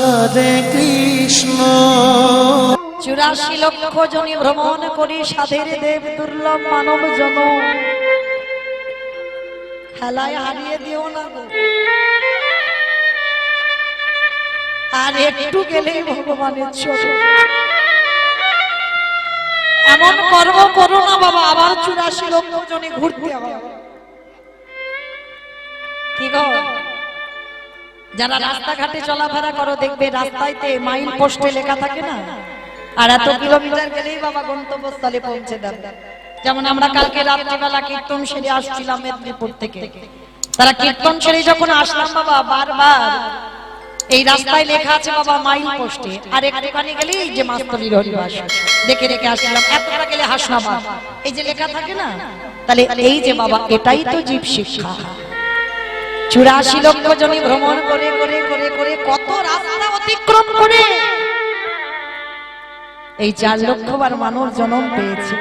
হরে কৃষ্ণ। 84 লক্ষ জনি ভ্রমণ করি সাধের দেব দুর্লভ মানব জনম, হেলায় হারিয়ে দিও না গো। আর একটু গেলেই ভগবানের চরণ। এমন কর্ম করো না বাবা, আবার 84 লক্ষ জনে ঘুরতে হবে। কি গো, যারা রাস্তাঘাটে চলাফেরা করো দেখবে রাস্তায়তে মাইল পোস্টে লেখা থাকে না, আর এত কিলোমিটার গেলেই বাবা গন্তব্যস্থলে পৌঁছে যাবে। যেমন আমরা কালকে রাত্রিবেলা কীর্তন সেরে আসছিলাম মেদিনীপুর থেকে, তারা কীর্তন সেরে যখন আসলাম বাবা, বারবার এই রাস্তায় লেখা আছে বাবা মাইল পোস্টে, আর একটুখানি গেলেই যে মাস্তরীর হরিবাস দেখে রেখে আসলাম, এতটা গেলে হাসনাবাদ, এই যে লেখা থাকে না। তাহলে এই যে বাবা, এটাই তো জীব শিক্ষা। 84 লক্ষ জনে ভ্রমণ করে করে করে করে কত রাস্তা অতিক্রম করে এই 4 লক্ষ বার মানুষ জন্ম পেয়েছে।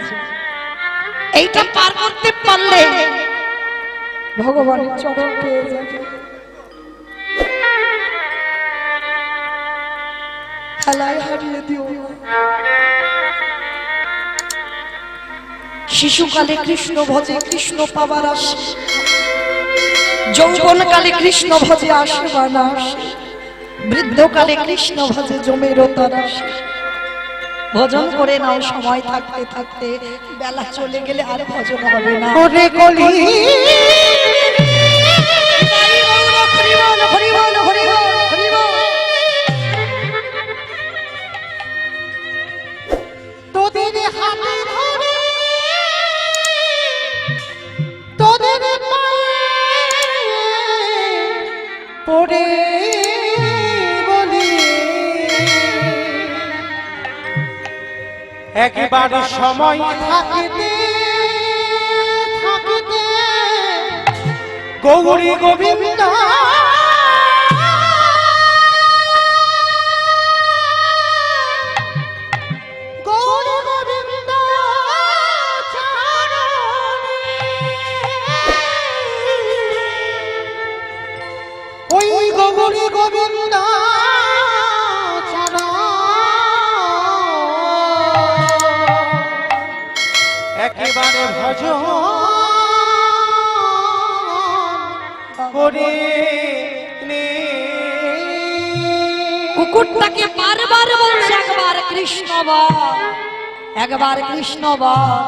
এইটা পার করতে পারলে ভগবানের চরণ পেয়ে যাবে। হেলায় হারিয়ে দিও। শিশুকালে কৃষ্ণ ভজে কৃষ্ণ পাবার আসে, যৌবনকালে কৃষ্ণ ভজে আসে বানাস, বৃদ্ধকালে কৃষ্ণ ভজে জমের তারাস। ভজন করে নাও সময় থাকতে থাকতে, বেলা চলে গেলে আর ভজন হবে না। ওরে কলি তোদের হাতে ধরে তোদের পড়ে বলি একবার সময় থাকিতে থাকিতে গৌরী গোবিন্দ গৌরী গোবিন্দ ওই গৌরী গোবিন্দ একেবারে ভজন করে নে। কুকুরটাকে বারবার বলছে একবার কৃষ্ণ বল, একবার কৃষ্ণ বল,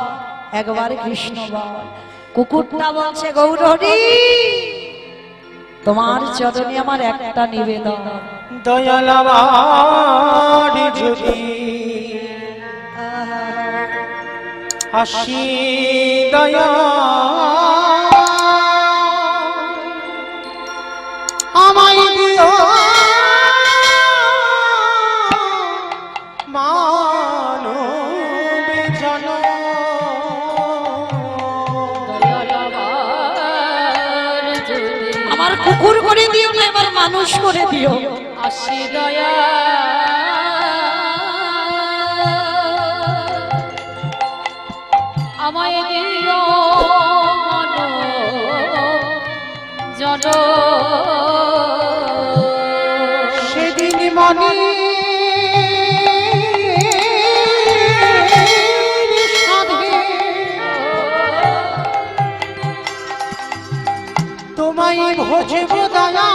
একবার কৃষ্ণ বল। কুকুরটা বলছে গৌরহরি, তোমার চরণে আমার একটা নিবেদন, দয়াল আমার যদি হাসি দয়া আমায় দিও মানবে জন। আমার কুকুর করে দিও না, এবার মানুষ করে দিও। আসি দয়া আমায় দিও মন জন। সেদিন মনে তোমায় ভজব দয়া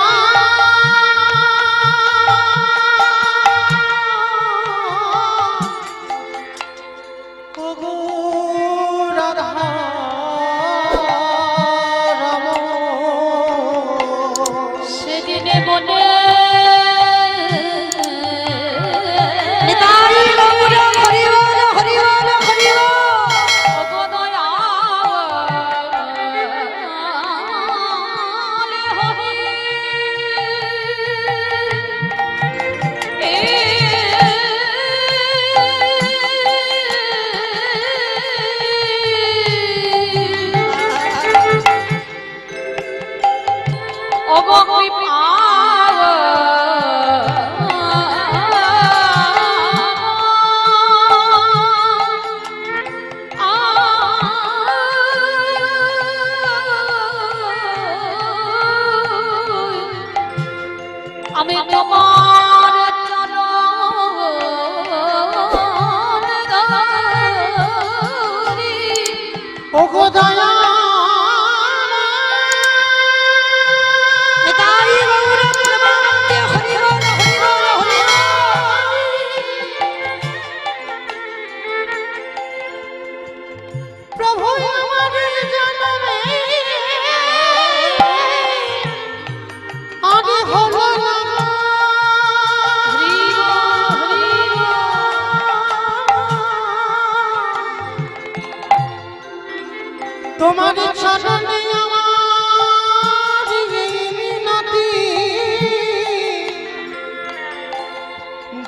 সেদিনে মনে হরি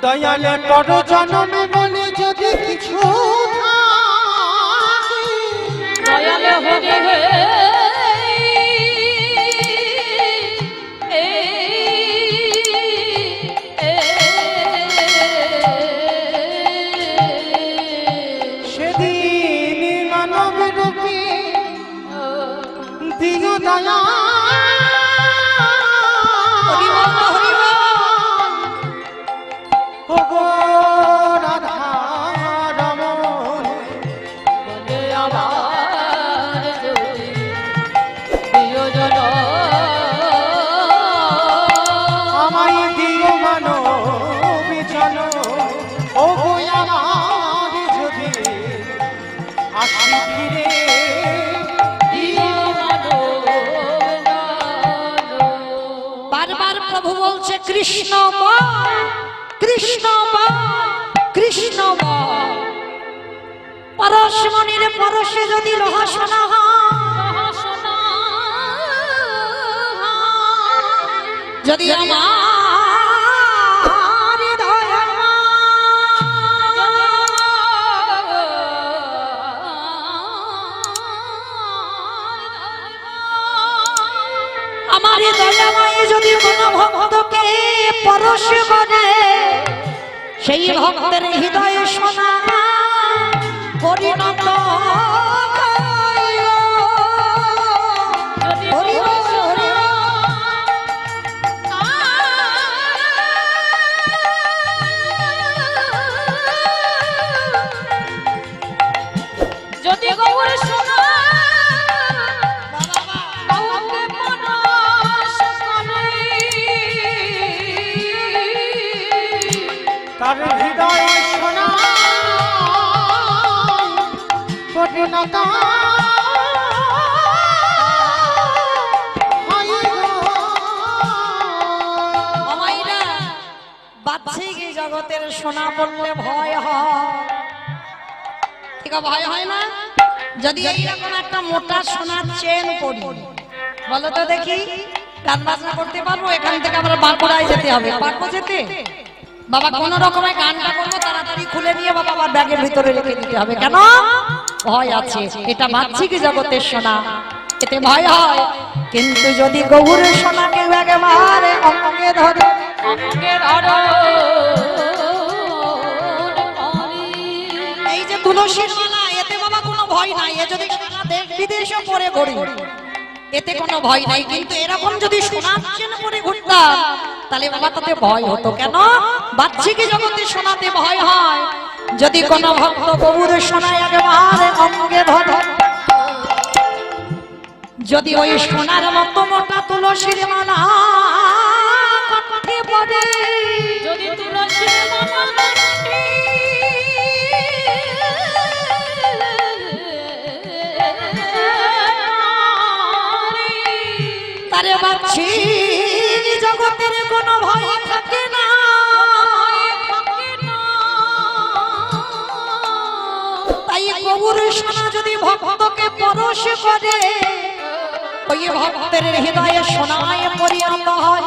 দয়ালে পর জনমে বলে যদি কিছু থাকে, দয়াল হরে হে সেদিন মানব রূপে দিও দয়া। ওগো রাধা রমণ, বলে আমার যদি প্রিয়জন আমায় দিও মানব জন। ওগো আমার যদি আসি ফিরে, বারবার প্রভু বলছে কৃষ্ণ বল, কৃষ্ণ বল, কৃষ্ণ বল। পরশমণির পরশে যদি লোহা সোনা হয়, যদি আমার হৃদয় আমার দয়াময় যদি কোনো ভক্তকে পরশ করে, সেই ভক্তের হৃদয়ে সোনা পরিণত যদি গৌর সোনা কাউকে পরশ করে, তার হৃদয় সোনা পরিণত হয় গো। আমাইরা বাহ্যিক এই জগতের সোনা পড়লে ভয় হয়, ঠিক ভয় হয় না? যদি এইরকম একটা মোটা সোনার চেন পরি, বলো তো দেখি গান বাজনা করতে পারবো? এখান থেকে আমরা বাঁকুড়ায় যেতে হবে, পারবো যেতে? বাবা কোন রকমে গানটা করবো, তাড়াতাড়ি খুলে নিয়ে বাবা আমার ব্যাগের ভিতরে রেখে দিতে হবে। কেন? ভয় আছে, এটা বাহ্যিক জগতের সোনা, এতে ভয় হয়। কিন্তু যদি গৌরের সোনাকে একেবারে অঙ্গে ধরে, অঙ্গে ধরো এই যে তুলসীর মালা, এতে বাবা কোনো ভয় নাই। এ যদি সারা দেশ বিদেশে পরে ঘুরি, এতে কোনো ভয় নাই। কিন্তু এরকম যদি সোনার চেন পরে ঘুরতাম, তাহলে বাবা তাতে ভয় হতো। কেন? বাহ্যিক জগতে সোনাতে ভয় হয়। যদি কোনো ভক্ত গৌরের সোনা একেবারে অঙ্গে ধরে, যদি ওই সোনার মতো মোটা তুলসীর মালা কণ্ঠে পড়ে, যদি তুলসীর মালা তারে বাচ্ছি জগতের কোনো ভয় থাকে না। তাই গৌরের সোনা যদি ভক্তকে পরশ করে, ওই ভক্তের হৃদয়ে সোনায় পরিণত হয়।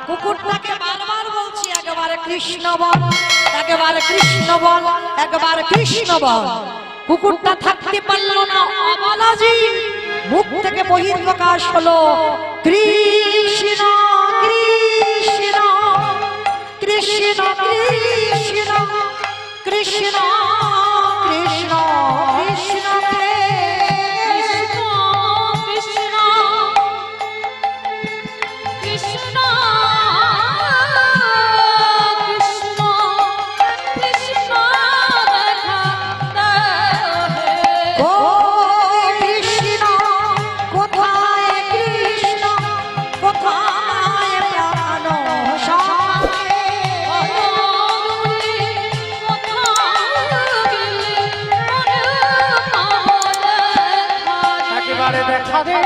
কুকুরটাকে বারবার বলছি, একবার কৃষ্ণ বল, একবার কৃষ্ণ বল, একবার কৃষ্ণ বল। কুকুরটা থাকতে পারলো না, অবলাজি মুখ থেকে বহির্প্রকাশ হলো কৃষ্ণ কৃষ্ণ কৃষ্ণ কৃষ্ণ কৃষ্ণ কৃষ্ণ কৃষ্ণ দেখা দে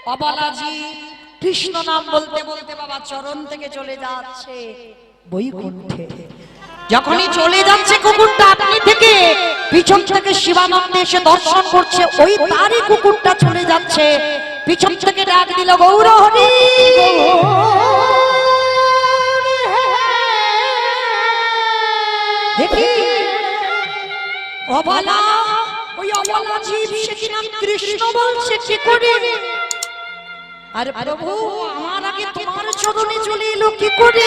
বাবাজি কৃষ্ণ নাম বলতে বলতে বাবা চরণ থেকে চলে যাচ্ছে বৈকুণ্ঠে। যখনই চলে যাচ্ছে কুকুরটা আপনি থেকে পিছন থেকে শিবানন্দ এসে দর্শন করছে, ওই তারই কুকুরটা চলে যাচ্ছে, পিছন থেকে ডাক দিল গৌর হরি। দেখি অবলা, ওই অবলা জীব সে কিনা কৃষ্ণ বলছে কি করে? আরে প্রভু, আমার আগে তোমার চরণে চলে এলো কি করে?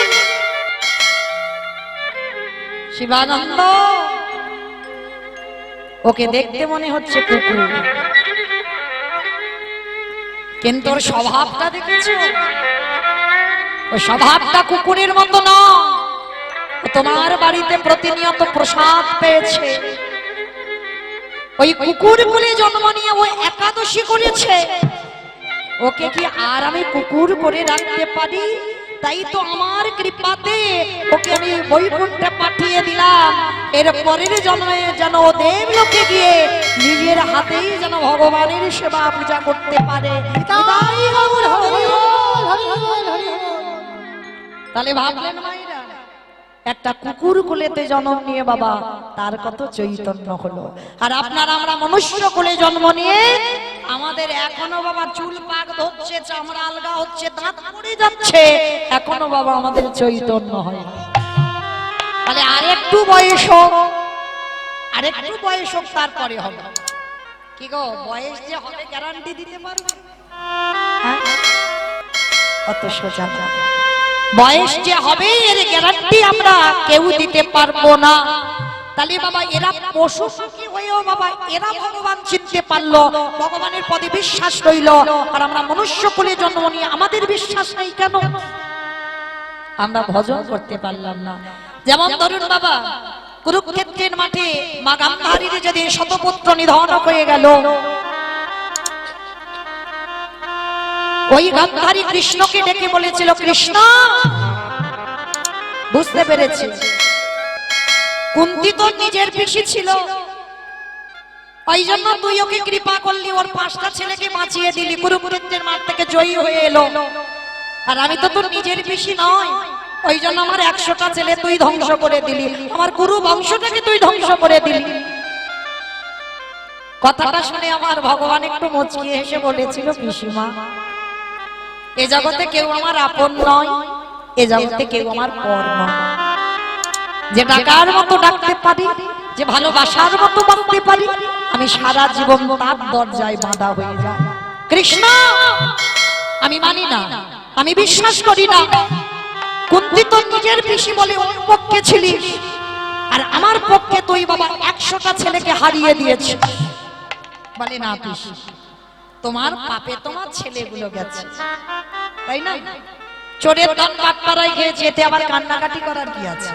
শিবানন্দ, ওকে দেখতে মনে হচ্ছে কুকুর, কিন্তু ওর স্বভাবটা দেখেছো? ওই স্বভাবটা কুকুরের মতো না। তোমার বাড়িতে প্রতিনিয়ত প্রসাদ পেয়েছে, ওই কুকুর বলে জন্ম নিয়ে ও একাদশী করেছে, ওকে কি আর আমি কুকুর করে রাখতে পারি? তাই তো আমার কৃপাতে ওকে আমি বৈকুণ্ঠে পাঠিয়ে দিলাম। এর পরের জন্মে যেন ও দেবলোকে গিয়ে নিজের হাতেই যেন ভগবানের সেবা পূজা করতে পারে। তাহলে ভাবলেন মায়েরা, একটা কুকুর কোলেতে জন্ম নিয়ে বাবা তার কত চৈতন্য হলো। আর আপনারা আমরা মনুষ্য কোলে জন্ম নিয়ে আমাদের এখনো বাবা চুল পাক ধরছে, চামড়া আলগা হচ্ছে, দাঁত পড়ে যাচ্ছে, এখনো বাবা আমাদের চৈতন্য হয়। তাহলে আরেকটু বয়স হোক, আরেকটু বয়স হোক, তারপরে হবে। কি গো, বয়স যে হবে গ্যারান্টি দিতে পারবে? অত সোজা না। বয়স যে হবে এর গ্যারান্টি আমরা কেউ দিতে পারবো না। তাহলে বাবা এরা পশু পাখি হয়েও বাবা এরা ভগবান চিনতে পারলো, ভগবানের পদে বিশ্বাস রইল, আর আমরা মনুষ্য কুলে জন্ম নিয়ে আমাদের বিশ্বাস নেই কেন? আমরা ভজন করতে পারলাম না। যেমন ধরুন বাবা, কুরুক্ষেত্রের মাঠে মা গান্ধারীর যদি শতপুত্র নিধন হয়ে গেল, ওই গান্ধারী কৃষ্ণকে ডেকে বলেছিল, কৃষ্ণ বুঝতে পেরেছি কুন্তি তো নিজের পিসি ছিল, ওই জন্য তুই ওকে কৃপা করলি, ওর 5টা ছেলেকে বাঁচিয়ে দিলি, কুরুক্ষেত্রের মাঠ থেকে জয়ী হয়ে এলো। আর আমি তো তোর নিজের পিসি নয়, ওই জন্য আমার 100টা ছেলে তুই ধ্বংস করে দিলি, আমার কুরু বংশটাকে তুই ধ্বংস করে দিলি। কথাটা শুনে আমার ভগবান একটু মুচকি হেসে বলেছিল, পিসিমা এ জগতে কেউ আমার আপন নয়, এ জগতে কেউ আমার পর নয়। যে ডাকার মতো ডাকতে পারি, যে ভালোবাসার মতো বাঁধতে পারি, আমি সারা জীবন তার দরজায় বাঁধা হয়ে যাই। কৃষ্ণ আমি মানি না, আমি বিশ্বাস করি না। কুন্তি তো নিজের পিসি বলে ওর পক্ষে ছিলিস, আর আমার পক্ষে তুই বাবা 100টা ছেলেকে হারিয়ে দিয়েছিস। বলে না পিসি, তোমার পাপে তোমার ছেলেগুলো গেছে, তাই না? চোরের ধন বাটপাড়ায় খেয়েছে, এতে আবার কান্নাকাটি করার কি আছে?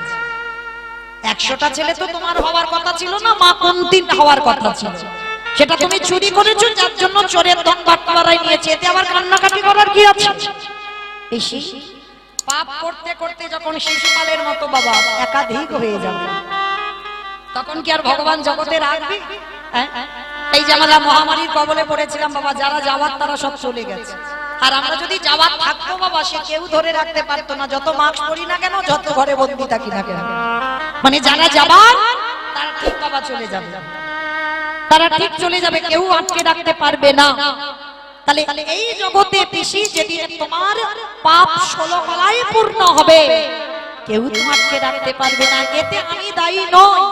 100টা ছেলে তো তোমার হওয়ার কথা ছিল না, মা কুন্তির হওয়ার কথা ছিল, সেটা তুমি চুরি করেছো, যার জন্য চোরের ধন বাটপাড়ায় নিয়েছে, এতে আবার কান্নাকাটি করার কি আছে? পিসি পাপ করতে করতে যখন শিশুপালের মতো বাবা একাধিক হয়ে যাবে, তখন কি আর ভগবান জগতে রাখবে? এই যে আমরা মহামারীর কবলে পড়েছিলাম বাবা, যারা যাওয়ার তারা সব চলে গেছে, আর আমরা যদি যাওয়ার থাকতো বাবা সে কেউ ধরে রাখতে পারতো না, যত মাস্ক পরি না কেন, যত ঘরে বন্দি থাকি না কেন, মানে যারা যাবার তারা ঠিক বাবা চলে যাবে, তারা ঠিক চলে যাবে, কেউ আটকে রাখতে পারবে না। তাহলে এই জগতে পিসি যেদিন তোমার পাপ 16 কলায় পূর্ণ হবে, কেউ তোমাকে রাখতে পারবে না, এতে আমি দায়ী নই।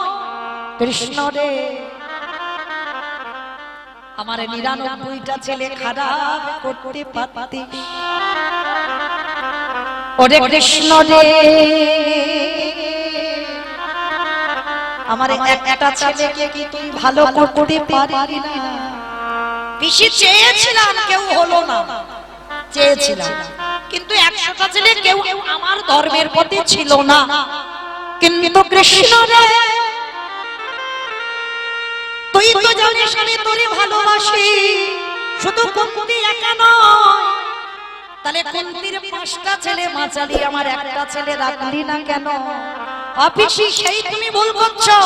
কৃষ্ণ রে, আমার 99টা ছেলে খারাপ করতে পারতি, ওরে কৃষ্ণ রে আমার একটা ছেলেকে কি তুই ভালো করতে পারবি না? পিসি চেয়েছিলাম, কেউ হলো না, চেয়েছিলাম, কিন্তু 100টা ছেলে কেউ আমার ধর্মের প্রতি ছিল না। কিন্তু কৃষ্ণ রে তুই তো জানিস আমি তোরে ভালোবাসি, শুধু কুন্তি একা নয়, তাহলে কুন্তির 5টা ছেলে মাচালি, আমার একটা ছেলে রাখলি না কেন? অপিসি সেই তুমি ভুল করছো।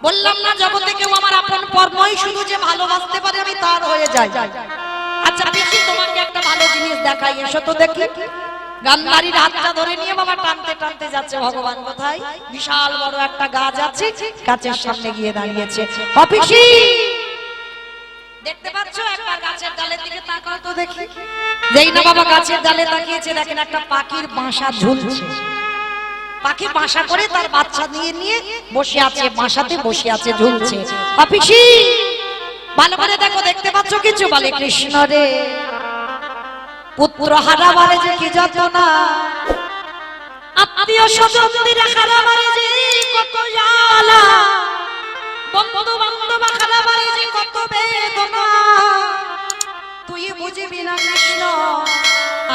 বললাম না জগতে কেউ আমার আপন পর নয়, শুধু যে ভালোবাসতে পারে আমি তার হয়ে যাই। আচ্ছা পিসি তোমাকে একটা ভালো জিনিস দেখাই, এসো তো দেখি। গান্ধারীর হাতটা ধরে নিয়ে বাবা টানতে টানতে যাচ্ছে। ভগবান কোথায়? বিশাল বড় একটা গাছ আছে, গাছের সামনে গিয়ে দাঁড়িয়েছে। অফিসি দেখতে পাচ্ছ? একটা গাছের ডালের দিকে তাকাও তো দেখি। যেই না বাবা গাছের ডালে তাকিয়েছে, দেখেন একটা পাখির বাসা ঝুলছে। পাখি বাসা করে তার বাচ্চা নিয়ে নিয়ে বসে আছে, বাসাতে বসে আছে, ঝুলছে। অফিসি ভালো করে দেখো, দেখতে পাচ্ছ কিছু? বলে কৃষ্ণ রে, পুত্র হারাবারে যে কি যাতনা, আত্মীয় স্বজনদের হারাবারে যে কত জ্বালা, বন্ধু বান্ধব হারাবারে যে কত বেদনা, তুই বুঝবি না কৃষ্ণ।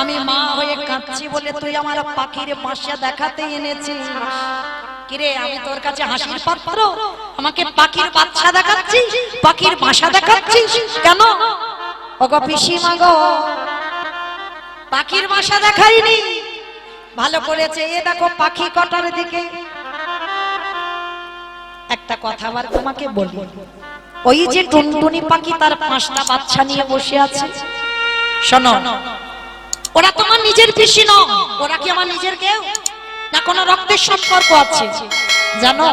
আমি মা হয়ে কাঁদছি বলে তুই আমার পাখির বাসা দেখাতে এনেছিস। কিরে, আমি তোর কাছে হাসির পাত্র? আমাকে পাখির বাচ্চা দেখাচ্ছিস, পাখির বাসা দেখাচ্ছিস কেন? ওগো পিসিমা গো, পাখির বাসা দেখাইনি। ভালো করেছে, এ দেখো পাখি কটার দিকে। একটা কথা আবার তোমাকে বলি, ওই যে টুনটুনি পাখি তার 5টা বাচ্চা নিয়ে বসে আছে, শোনো, ওরা তোমার নিজের পিসি নয়। ওরা কি আমার নিজের কেউ? না কোনো রক্তের সম্পর্ক আছে? জানো,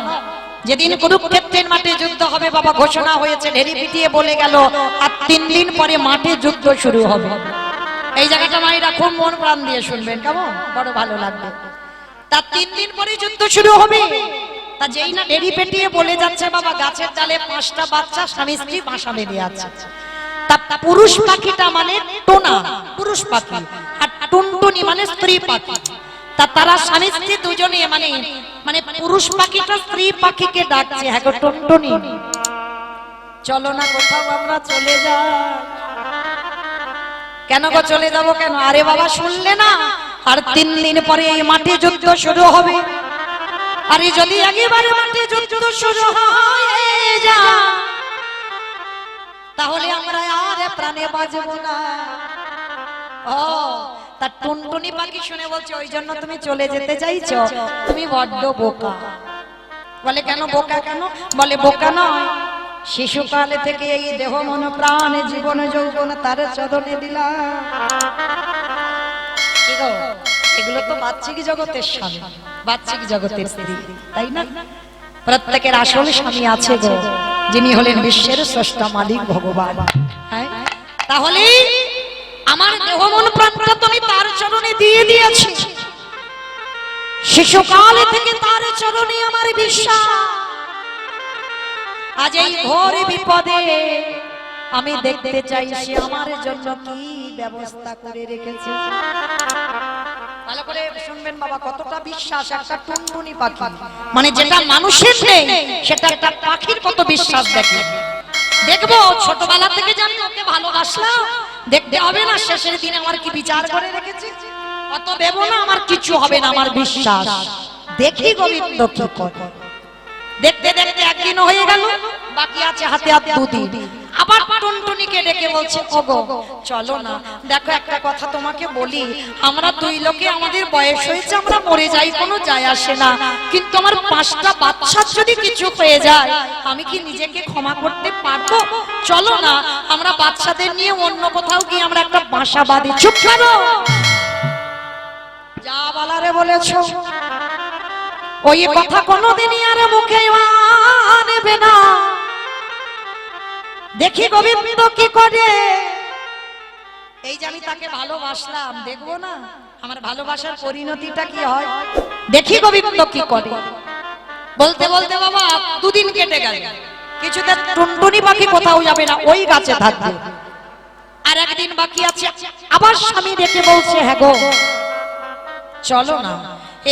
যেদিন কুরুক্ষেত্রের মাঠে যুদ্ধ হবে বাবা, ঘোষণা হয়েছে, ঢেরি পিটিয়ে বলে গেল, আর 3 দিন পরে মাঠে যুদ্ধ শুরু হবে। এই জায়গাটা মায়েরা খুব মন প্রাণ দিয়ে শুনবেন, কেমন? বড় ভালো লাগবে। তার 3 দিন পরে যুদ্ধ শুরু হবে। তা যেই না ঢেরি পেটিয়ে বলে যাচ্ছে বাবা, গাছের ডালে 5টা বাচ্চা স্বামী স্ত্রী বাসা বেঁধে আছে। তা পুরুষ পাখিটা মানে টোনা, পুরুষ পাখি, আর টুনটুনি মানে স্ত্রী পাখি। তা তারা স্বামী স্ত্রী দুজনে মানে মানে পুরুষ পাখিটা স্ত্রী পাখিকে ডাকছে, হ্যাঁ গো টুনটুনি, চলো না কোথাও আমরা চলে যাই। কেন গো চলে যাবো কেন? আরে বাবা শুনলে না, আর 3 দিন পরে এই মাঠে যুদ্ধ শুরু হবে। আরে যদি একেবারে মাঠে যুদ্ধ শুরু হয়ে যায়, তাহলে আমরা আর প্রাণে বাঁচবো না। ও তা টুনটুনি পাখি শুনে বলছে, ওই জন্য তুমি চলে যেতে চাইছো? তুমি বড্ড বোকা। বলে কেন বোকা কেন? বলে বোকা নয়, শিশুকাল থেকে এই দেহ মন প্রাণ জীবন যৌবন তার চরণে দিলাম। কি গো, এগুলো তো বাচ্চিক জগতের স্বামী, বাচ্চিক জগতের স্ত্রী, তাই না? প্রত্যেকের আসল স্বামী আছে গো, যিনি হলেন বিশ্বের স্রষ্টা মালিক ভগবান। হ্যাঁ, তাহলে আমার দেহ মন প্রাণটা তুমি তার চরণে দিয়ে দিয়েছি। শিশুকাল থেকে তার চরণে আমার বিশ্বাস। আজ এই ঘোর বিপদে আমি দেখতে চাই সে আমার জন্য কি ব্যবস্থা করে রেখেছে। ভালো করে শুনবেন বাবা, কতটা বিশ্বাস একটা টুনটুনি পাখি, মানে যেটা মানুষের নেই সেটা একটা পাখির কত বিশ্বাস দেখে। দেখবো ছোটবেলা থেকে জানি ওকে ভালোবাসলাম, দেখতে হবে না শেষের দিনে আমার কি বিচার করে রেখেছে। অত দেব না, আমার কিছু হবে না, আমার বিশ্বাস। দেখি গোবিন্দ কি করে। দেখতে দেখতে একদিন হয়ে গেল, বাকি আছে হাতে হাত 2 দিন। আবার টুনটুনিকে ডেকে বলছে, ওগো চলো না, দেখো একটা কথা তোমাকে বলি, আমরা 2 লোকে আমাদের বয়স হয়েছে, আমরা মরে যাই, কোনো যায় আসে না, কিন্তু আমার 5টা বাচ্চার যদি কিছু হয়ে যায়, আমি কি নিজেকে ক্ষমা করতে পারবো? চলো না, আমরা বাচ্চাদের নিয়ে অন্য কোথাও গিয়ে আমরা একটা বাসা বাঁধি। চুপ করো, যা বলারে বলেছো ওই কথা কোনোদিনই আর মুখে আনবে না। দেখি গোবিন্দ কি করে। এই যে আমি তাকে ভালোবাসলাম, দেখবো না আমার ভালোবাসার পরিণতিটা কি হয়। দেখি গোবিন্দ কি করে। বলতে বলতে বাবা 2 দিন কেটে গেল, কিছুতে টুনটুনি পাখি কোথাও যাবে না, ওই গাছে থাকবে। আর একদিন বাকি আছে, আবার স্বামী ডেকে বলছে, হ্যাঁ গো চলো না,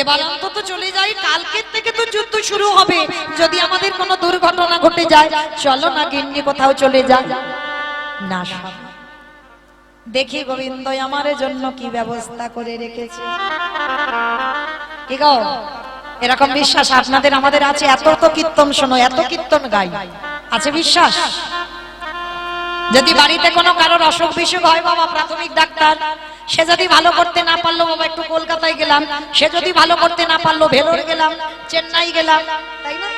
এবার অন্তত চলে যাই, কালকের থেকে তো যুদ্ধ শুরু হবে, যদি আমাদের কোনো দুর্ঘটনা ঘটে যায়, চলো না গিন্নি কোথাও চলে যায়। না, দেখি গোবিন্দ আমার জন্য কি ব্যবস্থা করে রেখেছে। কি গো, এরকম বিশ্বাস আপনাদের আমাদের আছে? এত তো কীর্তন শোনো, এত কীর্তন গাই, আছে বিশ্বাস? যদি বাড়িতে কোনো কারোর অসুখ বিসুখ হয় বাবা, প্রাথমিক ডাক্তার, সে যদি ভালো করতে না পারলো বাবা একটু কলকাতায় গেলাম, সে যদি ভালো করতে না পারলো ভেলোর গেলাম, চেন্নাই গেলাম, তাই না?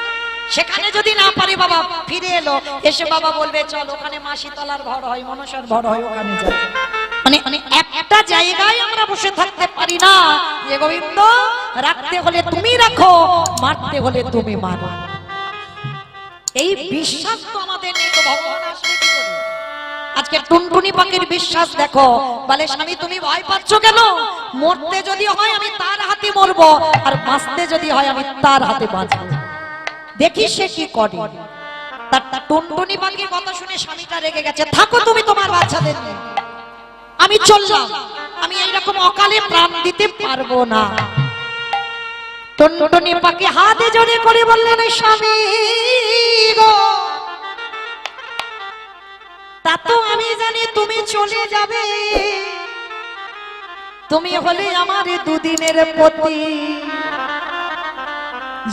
সেখানে যদি না পারি বাবা ফিরে এলো, এসে বাবা বলবে চল ওখানে মাসিতলার ঘর হয়, মনসার ঘর হয়, ওখানে যাই। মানে একটা জায়গায় আমরা বসে থাকতে পারি না যে গোবিন্দ রাখতে হলে তুমি রাখো, মারতে হলে তুমি মারো। এই বিশ্বাস তো আমাদের নেই, তো ভগবান আসবে কি করে? আজকে টুনটুনি পাখির বিশ্বাস দেখো, বলে স্বামী তুমি ভয় পাচ্ছ কেন? মরতে যদি হয় আমি তার হাতে মরবো, আর বাঁচতে যদি হয় আমি তার হাতে বাঁচবো। দেখি সে কি করে। তার টুনটুনি পাখির কথা শুনে স্বামীটা রেগে গেছে, থাকো তুমি তোমার বাচ্চাদের নিয়ে, আমি চললাম, আমি এইরকম অকালে প্রাণ দিতে পারবো না। টুনটুনি পাখি হাতে জোরে করে বললেন, স্বামী গো, তা তো আমি জানি তুমি চলে যাবে, তুমি হলে আমার দুদিনের পতি,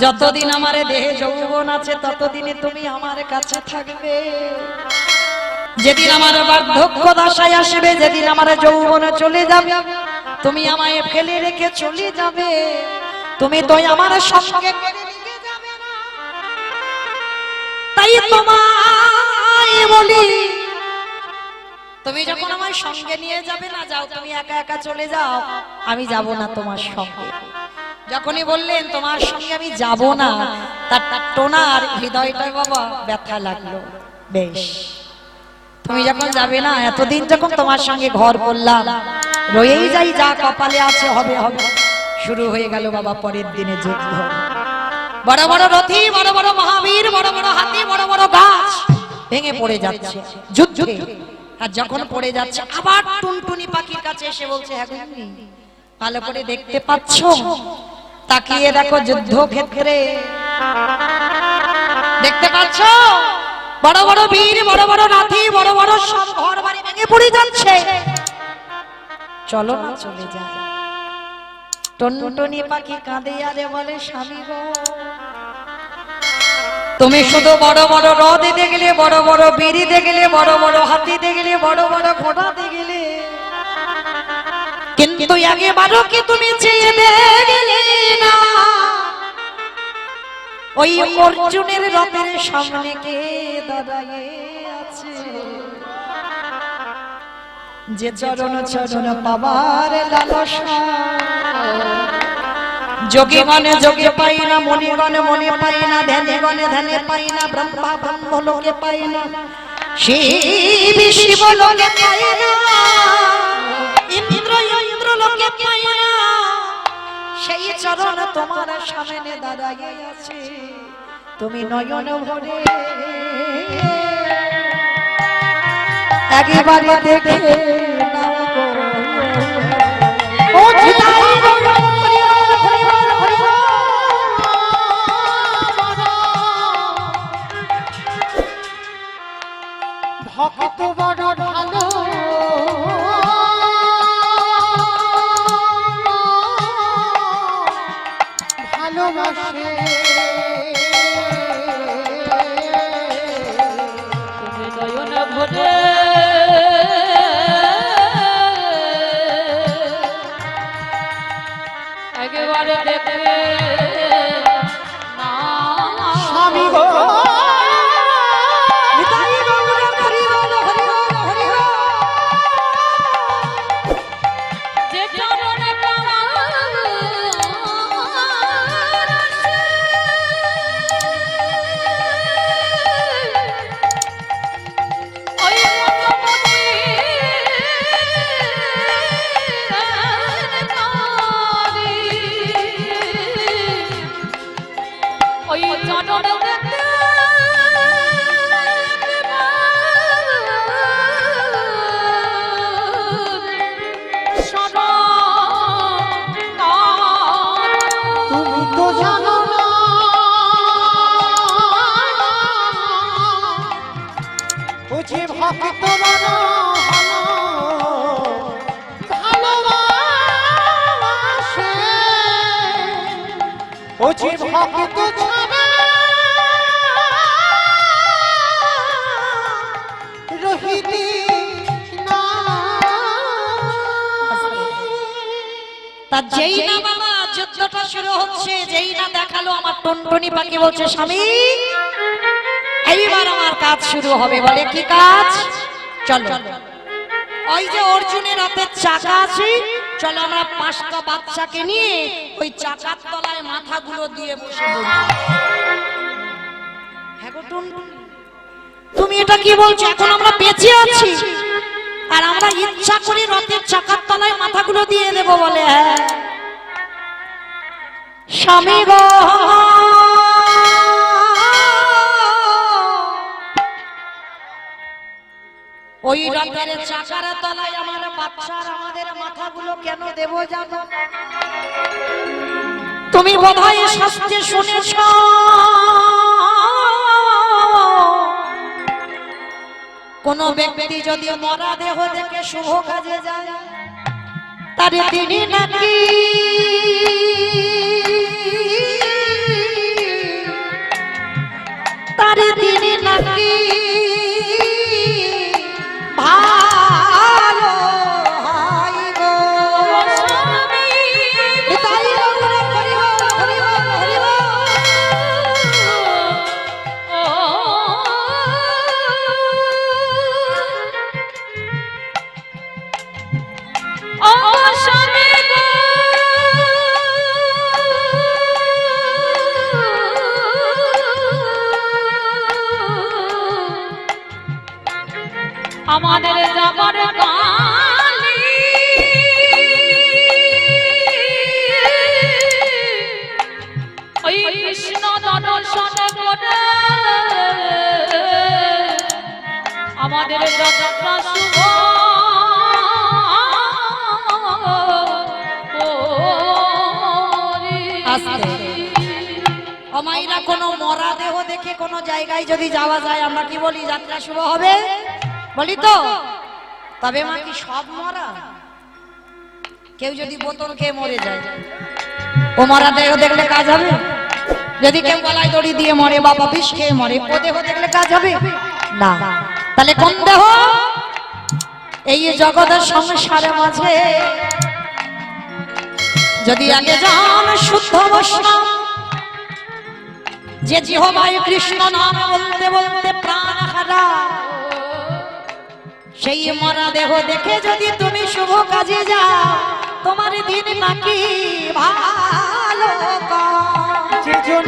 যতদিন আমার দেহে যৌবন আছে ততদিনে তুমি আমার কাছে থাকবে, যেদিন আমার বার্ধক্য দশায় আসবে, যেদিন আমার যৌবন চলে যাবে, তুমি আমায় ফেলে রেখে চলে যাবে, তুমি তো আমার সঙ্গে নিয়ে যাবে না। তাই তোমায় বলি, তুমি যখন আমার সঙ্গে নিয়ে যাবে না, যাও তুমি একা একা চলে যাও, আমি যাব না তোমার সঙ্গে। যখনই বললেন তোমার সঙ্গে আমি যাব না, তার টোনার হৃদয়টা বাবা ব্যথা লাগলো। বেশ, তুমি যখন যাবে না, এতদিন যখন তোমার সঙ্গে ঘর করলাম, রয়েই যাই, যা কপালে আছে হবে হবে। শুরু হয়ে গেল বাবা পরের দিনে যুদ্ধ। বড় বড় রথী, বড় বড় মহাবীর, বড় বড় হাতি, বড় বড় গাছ ভেঙে পড়ে যাচ্ছে যুদ্ধে। আর যখন পড়ে যাচ্ছে, আবার টুনটুনি পাখির কাছে এসে বলছে, হ্যাঁ গিন্নি, ভালো করে দেখতে পাচ্ছ? তাকিয়ে দেখো যুদ্ধক্ষেত্রে, দেখতে পাচ্ছ বড় বড় বীর, বড় বড় নাথি, বড় বড় সব ঘর বাড়ি ভেঙে পড়ে যাচ্ছে, চলো না চলে যাই। টুনটুনি পাখি কাঁদে আরে বলে, স্বামী গো, তুমি শুধু বড় বড় রথ দেখলে, বড় বড় বীর দেখলে, বড় বড় হাতি দেখলে, বড় বড় ঘোড়া দেখলে, কিন্তু একবারও কি তুমি চেয়ে দেখলে না ওই অর্জুনের রথের সামনে কে দাঁড়িয়ে আছে, যে চরণ চরণ পাবার লালসা, যোগীগণে যোগে পাই না, মণিগণে মনে পাই না, ধ্যানে গণে ধ্যানে পাই না, ব্রহ্মা ব্রহ্ম লোকে পাই না, শিব শিব লোকে পাই না, ইন্দ্র ইন্দ্র লোকে পাই না, সেই চরণ তোমার সামনে দাঁড়াইয়ে আছে, তুমি নয়ন ভরে একবারে দেখে নাও গো। ও ছিদাই ভক্ত বড় ভালো, ভালোবাসে, তুমি নয়ন ভরে একেবারে দেখবে না। স্বামী গো, যে চরণে পাওয়ার আসে, ওই মতমতি তারি, ওই চরণে দেখতে তুমি তো জানো না, ও যে ভক্ত বড় ভালো, ভালোবাসে, ও যে ভক্ত ছাড়া রহিতে না। তা যেই না বাবা যুদ্ধটা শুরু হচ্ছে, যেই না দেখালো আমার টুনটুনি পাখি বলছে, স্বামী এইবার আমার কাজ শুরু হবে। বলে কি কাজ? চলো। ওই যে অর্জুনের হাতে চাকা আছে, চলো আমরা 5টা বাচ্চাকে নিয়ে ওই চাকার তলায় মাথাগুলো দিয়ে বসে পড়ি। হ্যাঁ গো টুনটুনি, তুমি এটা কি বলছো? এখন আমরা বেঁচে আছি আর আমরা ইচ্ছা করি রথের চাকার তলায় মাথাগুলো দিয়ে দেব বলে? হ্যাঁ স্বামী গো, ওই রথের চাকার তলায় আমার বাচ্চার আমাদের মাথাগুলো কেন দেব জানো? তুমি বোধহয় শাস্ত্রে শুনেছ, কোন ব্যক্তি যদি মরা দেহ দেখে শুভ কাজে যায়, তার তিনি নাকি ভালো হয় গো। তাই আমরা হরি বল, হরি বল, হরি বল। আমাদের যাবার কালি ওই কৃষ্ণ দর্শন করে আমাদের যাত্রা শুভ। অমাইরা কোনো মরা দেহ দেখে কোনো জায়গায় যদি যাওয়া যায়, আমরা কি বলি? যাত্রা শুভ হবে বলি তো। তবে মা কি সব মরা? কেউ যদি বোতল খেয়ে মরে যায়, ও মরা দেহ দেখলে কাজ হবে? যদি কেউ গলায় দড়ি দিয়ে মরে, বাবা বিষ খেয়ে মরে, ও দেহ দেখলে কাজ হবে না। তাহলে কোন দেহ? এই জগতের সংসারে মাঝে যদি আগে যান শুদ্ধ বৈষ্ণব, যে জিহ্বায় কৃষ্ণ নাম বলতে বলতে প্রাণ হারা, সেই মরা দেহ দেখে যদি তুমি শুভ কাজে যাও, তোমার দিন নাকি ভালো। যে জন